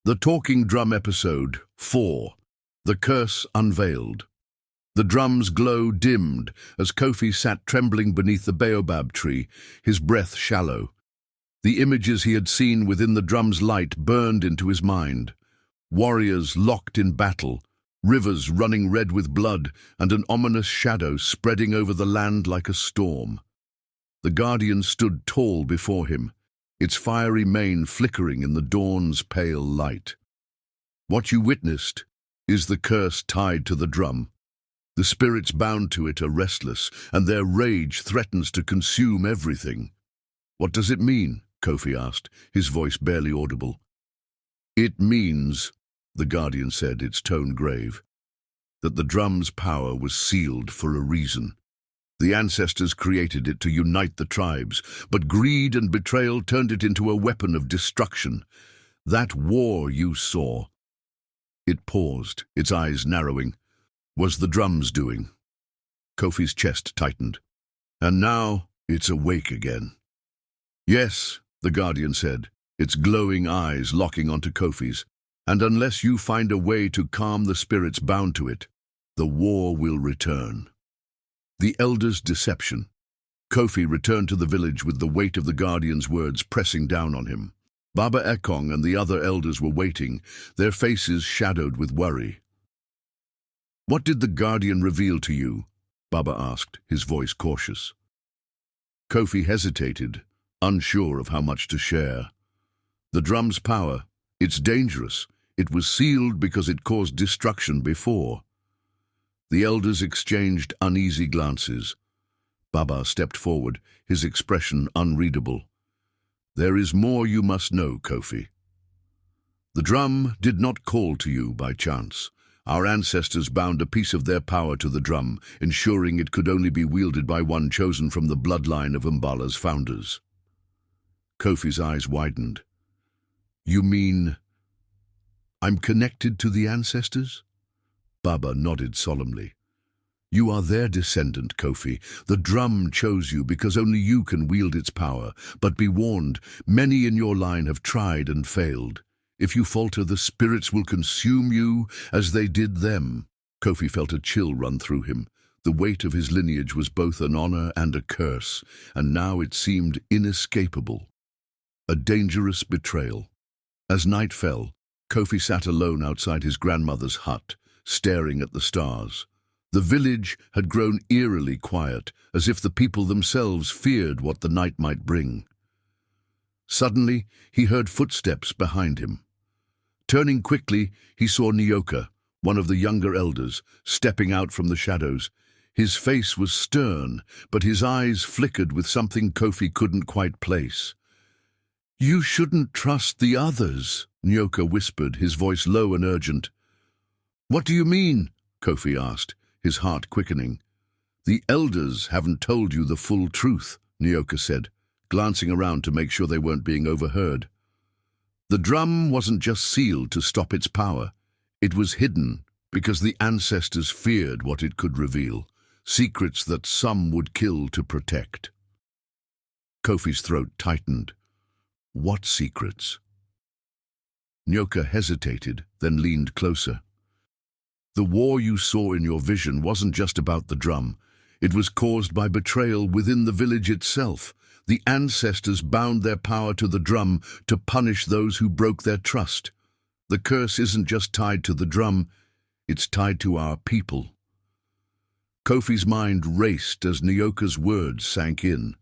The Talking Drum Episode 4. The Curse Unveiled. The drum's glow dimmed as Kofi sat trembling beneath the baobab tree, his breath shallow. The images he had seen within the drum's light burned into his mind. Warriors locked in battle, rivers running red with blood, and an ominous shadow spreading over the land like a storm. The guardian stood tall before him, its fiery mane flickering in the dawn's pale light. What you witnessed is the curse tied to the drum. The spirits bound to it are restless, and their rage threatens to consume everything. What does it mean? Kofi asked, his voice barely audible. It means, the guardian said, its tone grave, that the drum's power was sealed for a reason. The ancestors created it to unite the tribes, but greed and betrayal turned it into a weapon of destruction. That war you saw. It paused, its eyes narrowing. Was the drum's doing? Kofi's chest tightened. And now it's awake again. Yes, the guardian said, its glowing eyes locking onto Kofi's. And unless you find a way to calm the spirits bound to it, the war will return. The Elder's Deception. Kofi returned to the village with the weight of the Guardian's words pressing down on him. Baba Ekong and the other elders were waiting, their faces shadowed with worry. What did the Guardian reveal to you? Baba asked, his voice cautious. Kofi hesitated, unsure of how much to share. The drum's power, it's dangerous. It was sealed because it caused destruction before. The elders exchanged uneasy glances. Baba stepped forward, his expression unreadable. There is more you must know, Kofi. The drum did not call to you by chance. Our ancestors bound a piece of their power to the drum, ensuring it could only be wielded by one chosen from the bloodline of Umbala's founders. Kofi's eyes widened. You mean I'm connected to the ancestors? Baba nodded solemnly. You are their descendant, Kofi. The drum chose you because only you can wield its power. But be warned, many in your line have tried and failed. If you falter, the spirits will consume you as they did them. Kofi felt a chill run through him. The weight of his lineage was both an honor and a curse, and now it seemed inescapable. A dangerous betrayal. As night fell, Kofi sat alone outside his grandmother's hut, staring at the stars. The village had grown eerily quiet, as if the people themselves feared what the night might bring. Suddenly, he heard footsteps behind him. Turning quickly, he saw Nyoka, one of the younger elders, stepping out from the shadows. His face was stern, but his eyes flickered with something Kofi couldn't quite place. You shouldn't trust the others, Nyoka whispered, his voice low and urgent. What do you mean? Kofi asked, his heart quickening. The elders haven't told you the full truth, Nyoka said, glancing around to make sure they weren't being overheard. The drum wasn't just sealed to stop its power. It was hidden because the ancestors feared what it could reveal, secrets that some would kill to protect. Kofi's throat tightened. What secrets? Nyoka hesitated, then leaned closer. The war you saw in your vision wasn't just about the drum. It was caused by betrayal within the village itself. The ancestors bound their power to the drum to punish those who broke their trust. The curse isn't just tied to the drum, it's tied to our people. Kofi's mind raced as Nyoka's words sank in.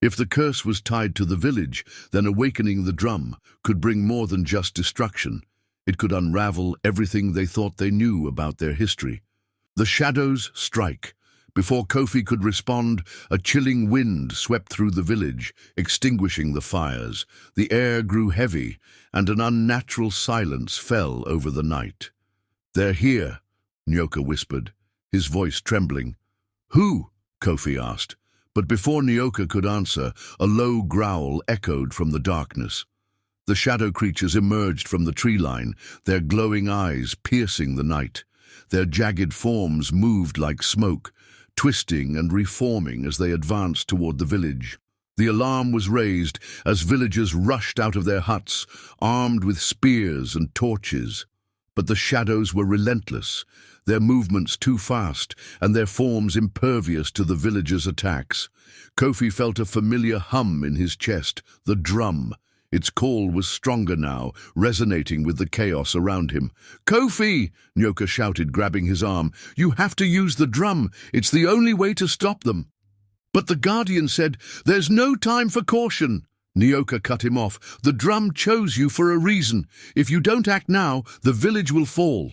If the curse was tied to the village, then awakening the drum could bring more than just destruction. It could unravel everything they thought they knew about their history. The shadows strike. Before Kofi could respond, a chilling wind swept through the village, extinguishing the fires. The air grew heavy, and an unnatural silence fell over the night. They're here, Nyoka whispered, his voice trembling. Who? Kofi asked. But before Nyoka could answer, a low growl echoed from the darkness. The shadow creatures emerged from the tree line, their glowing eyes piercing the night. Their jagged forms moved like smoke, twisting and reforming as they advanced toward the village. The alarm was raised as villagers rushed out of their huts, armed with spears and torches. But the shadows were relentless, their movements too fast and their forms impervious to the villagers' attacks. Kofi felt a familiar hum in his chest, the drum. Its call was stronger now, resonating with the chaos around him. "Kofi!" Nyoka shouted, grabbing his arm. "You have to use the drum. It's the only way to stop them." But the Guardian said, "There's no time for caution." Nyoka cut him off. "The drum chose you for a reason. If you don't act now, the village will fall."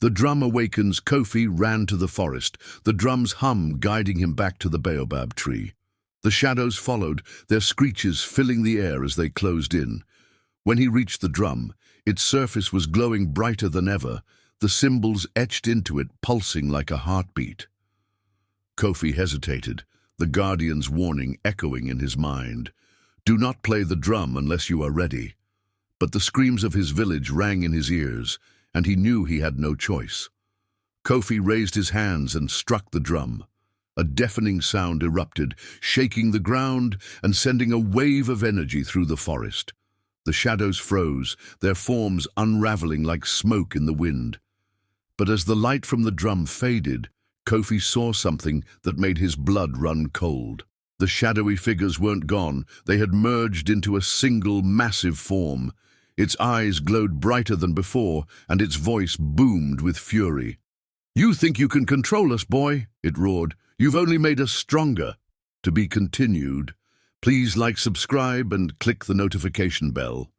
The drum awakens. Kofi ran to the forest, the drum's hum guiding him back to the baobab tree. The shadows followed, their screeches filling the air as they closed in. When he reached the drum, its surface was glowing brighter than ever, the symbols etched into it pulsing like a heartbeat. Kofi hesitated, the Guardian's warning echoing in his mind. "Do not play the drum unless you are ready." But the screams of his village rang in his ears, and he knew he had no choice. Kofi raised his hands and struck the drum. A deafening sound erupted, shaking the ground and sending a wave of energy through the forest. The shadows froze, their forms unraveling like smoke in the wind. But as the light from the drum faded, Kofi saw something that made his blood run cold. The shadowy figures weren't gone, they had merged into a single massive form. Its eyes glowed brighter than before, and its voice boomed with fury. "You think you can control us, boy?" it roared. "You've only made us stronger." To be continued. Please like, subscribe, and click the notification bell.